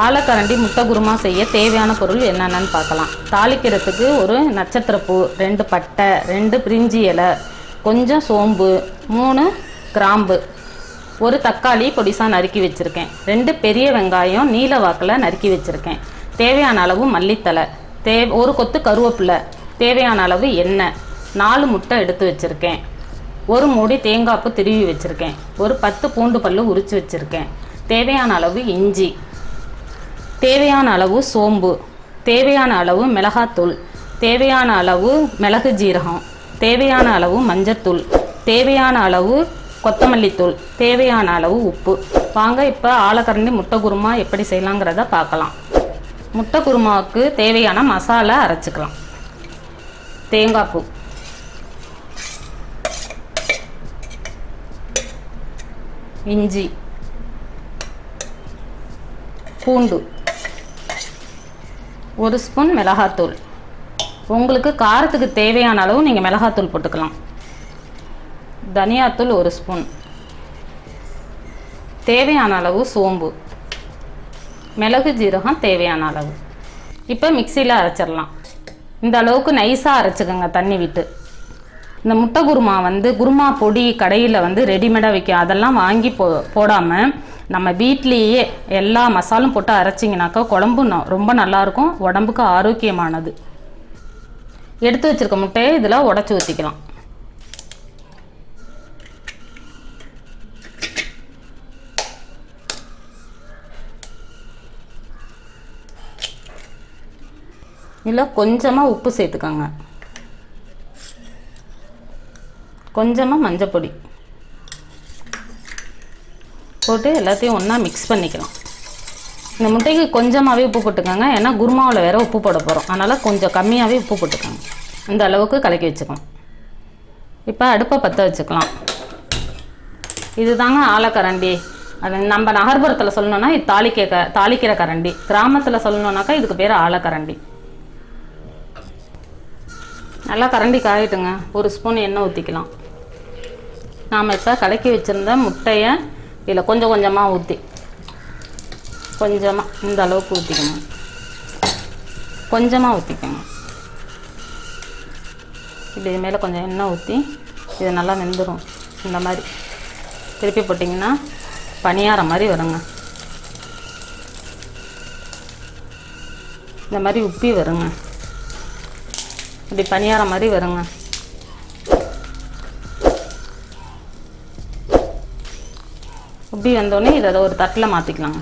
ஆலக்கரண்டி முட்டை குருமா செய்ய தேவையான பொருள் என்னென்னு பார்க்கலாம். தாளிக்கிறதுக்கு ஒரு நட்சத்திரப்பூ, 2 பட்டை, 2 பிரிஞ்சி இலை, கொஞ்சம் சோம்பு, 3 கிராம்பு, ஒரு தக்காளி பொடிசாக நறுக்கி வச்சுருக்கேன், 2 பெரிய வெங்காயம் நீல வாக்கில் நறுக்கி வச்சுருக்கேன், தேவையான அளவு மல்லித்தலை, ஒரு கொத்து கருவேப்பிலை, தேவையான அளவு எண்ணெய், 4 முட்டை எடுத்து வச்சுருக்கேன், ஒரு மூடி தேங்காய்ப்பு திருவி வச்சுருக்கேன், ஒரு 10 பூண்டு பல்லு உரித்து வச்சுருக்கேன், தேவையான அளவு இஞ்சி, தேவையான அளவு சோம்பு, தேவையான அளவு மிளகாத்தூள், தேவையான அளவு மிளகு ஜீரகம், தேவையான அளவு மஞ்சத்தூள், தேவையான அளவு கொத்தமல்லித்தூள், தேவையான அளவு உப்பு. வாங்க இப்போ ஆலக்கரண்டி முட்டை குருமா எப்படி செய்யலாங்கிறத பார்க்கலாம். முட்டை குருமாவுக்கு தேவையான மசாலா அரைச்சிக்கலாம். தேங்காய் பூ, இஞ்சி, பூண்டு, 1 ஸ்பூன் மிளகாத்தூள், உங்களுக்கு காரத்துக்கு தேவையான அளவு நீங்கள் மிளகாத்தூள் போட்டுக்கலாம், தனியாத்தூள் 1 ஸ்பூன், தேவையான அளவு சோம்பு, மிளகு ஜீரகம் தேவையான அளவு. இப்போ மிக்சியில் அரைச்சிடலாம். இந்த அளவுக்கு நைஸாக அரைச்சிக்கோங்க தண்ணி விட்டு. இந்த முட்டை குருமா குருமா பொடி கடையில் ரெடிமேடாக விற்கும், அதெல்லாம் வாங்கி போடாமல் நம்ம வீட்லேயே எல்லா மசாலும் போட்டு அரைச்சிங்கனாக்கா குழம்பு ரொம்ப நல்லாயிருக்கும், உடம்புக்கு ஆரோக்கியமானது. எடுத்து வச்சுருக்க முட்டையை இதில் உடச்சி ஊற்றிக்கலாம். இதில் கொஞ்சமாக உப்பு சேர்த்துக்கோங்க, கொஞ்சமாக மஞ்சப்பொடி போட்டு எல்லாத்தையும் ஒன்றா மிக்ஸ் பண்ணிக்கலாம். இந்த முட்டைக்கு கொஞ்சமாகவே உப்பு போட்டுக்கோங்க, ஏன்னா குருமாவில் வேறு உப்பு போட போகிறோம், அதனால் கொஞ்சம் கம்மியாகவே உப்பு போட்டுக்கோங்க. இந்த அளவுக்கு கலக்கி வச்சுக்கலாம். இப்போ அடுப்பை பற்ற வச்சுக்கலாம். இது தாங்க ஆலக்கரண்டி. அது நம்ம நகர்ப்புறத்தில் சொல்லணுன்னா இது தாளிக்கிற கரண்டி, கிராமத்தில் சொல்லணுன்னாக்கா இதுக்கு பேர் ஆலக்கரண்டி. நல்லா கரண்டி காயிட்டுங்க. 1 ஸ்பூன் எண்ணெய் ஊற்றிக்கலாம். நாம் இப்போ கலக்கி வச்சுருந்த முட்டையை இதில் கொஞ்சம் கொஞ்சமாக ஊற்றி, கொஞ்சமாக இந்த அளவுக்கு ஊற்றிக்கணும், கொஞ்சமாக ஊற்றிக்கோங்க. இது மேலே கொஞ்சம் எண்ணெய் ஊற்றி இது நல்லா வெந்துடும். இந்த மாதிரி திருப்பி போட்டிங்கன்னா பணியாரம் மாதிரி வருங்க. இந்த மாதிரி உப்பி வருங்க, இப்படி பணியாரம் மாதிரி வருங்க. உப்பி வந்தோடனே இதை ஒரு தட்டில் மாற்றிக்கலாங்க.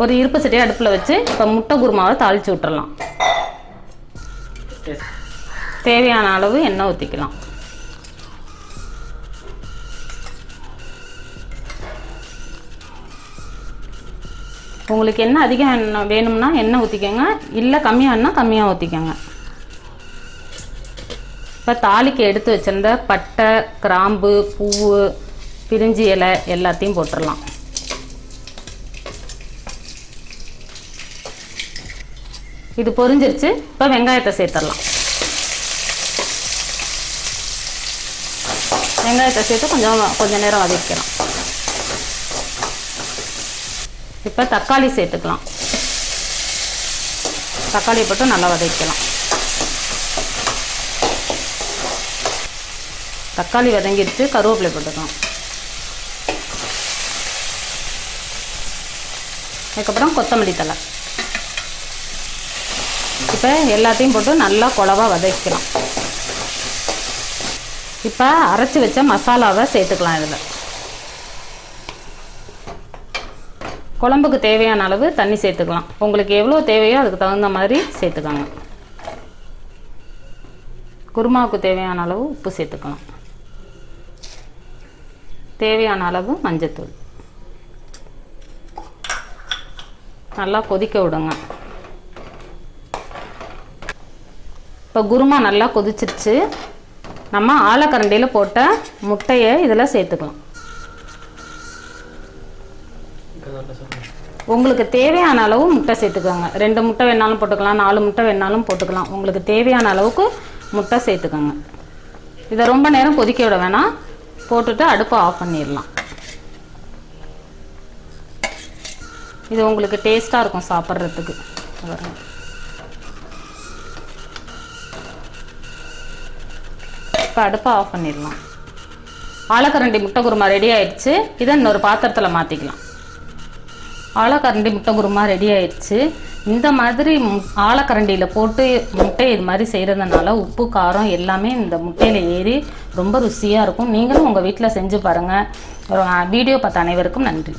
ஒரு இருப்பு சட்டியை அடுப்பில் வச்சு இப்போ முட்டை குருமாவை தாளித்து விட்டுறலாம். தேவையான அளவு எண்ணெய் ஊற்றிக்கலாம். உங்களுக்கு எண்ணெய் அதிகம் எண்ணெய் வேணும்னா எண்ணெய் ஊற்றிக்கோங்க, இல்லை கம்மியாக வேணும்னா கம்மியாக ஊற்றிக்கோங்க. இப்போ தாளிக்கு எடுத்து வச்சிருந்த பட்டை, கிராம்பு, பூவு, பிரிஞ்சி இலை எல்லாத்தையும் போட்டுடலாம். இது பொரிஞ்சிருச்சு. இப்போ வெங்காயத்தை சேர்த்துடலாம். வெங்காயத்தை சேர்த்து கொஞ்சம் நேரம் வதக்கலாம். இப்போ தக்காளி சேர்த்துக்கலாம். தக்காளி போட்டு நல்லா வதக்கலாம். தக்காளி வதங்கிடுச்சு. கருவேப்பிலை போட்டுக்கலாம். அதுக்கப்புறம் கொத்தமல்லி தழை. இப்போ எல்லாத்தையும் போட்டு நல்லா குழவா வதக்கலாம். இப்போ அரைச்சி வச்ச மசாலாவை சேர்த்துக்கலாம். இதில் குழம்புக்கு தேவையான அளவு தண்ணி சேர்த்துக்கலாம். உங்களுக்கு எவ்வளோ தேவையோ அதுக்கு தகுந்த மாதிரி சேர்த்துக்கோங்க. குருமாவுக்கு தேவையான அளவு உப்பு சேர்த்துக்கலாம். தேவையான அளவு மஞ்சத்தூள். நல்லா கொதிக்க விடுங்க. இப்போ குருமா நல்லா கொதிச்சிருச்சு. நம்ம ஆலக்கரண்டியில் போட்ட முட்டையை இதில் சேர்த்துக்கலாம். உங்களுக்கு தேவையான அளவு முட்டை சேர்த்துக்கோங்க. 2 முட்டை வேணாலும் போட்டுக்கலாம், 4 முட்டை வேணாலும் போட்டுக்கலாம். உங்களுக்கு தேவையான அளவுக்கு முட்டை சேர்த்துக்கோங்க. இதை ரொம்ப நேரம் கொதிக்க விட வேணாம், போட்டுட்டு அடுப்பை ஆஃப் பண்ணிடலாம். இது உங்களுக்கு டேஸ்ட்டாக இருக்கும் சாப்பிட்றதுக்கு. இப்போ அடுப்பை ஆஃப் பண்ணிடலாம். ஆலக்கரண்டி முட்டை குருமா ரெடி ஆயிடுச்சு. இதை இன்னொரு பாத்திரத்தில் மாற்றிக்கலாம். ஆலக்கரண்டி முட்டை குருமா ரெடி ஆயிடுச்சு. இந்த மாதிரி ஆலக்கரண்டியில் போட்டு முட்டை இது மாதிரி செய்கிறதுனால உப்பு காரம் எல்லாமே இந்த முட்டையில் ஏறி ரொம்ப ருசியாக இருக்கும். நீங்களும் உங்கள் வீட்டில் செஞ்சு பாருங்கள். வீடியோ பார்த்த அனைவருக்கும் நன்றி.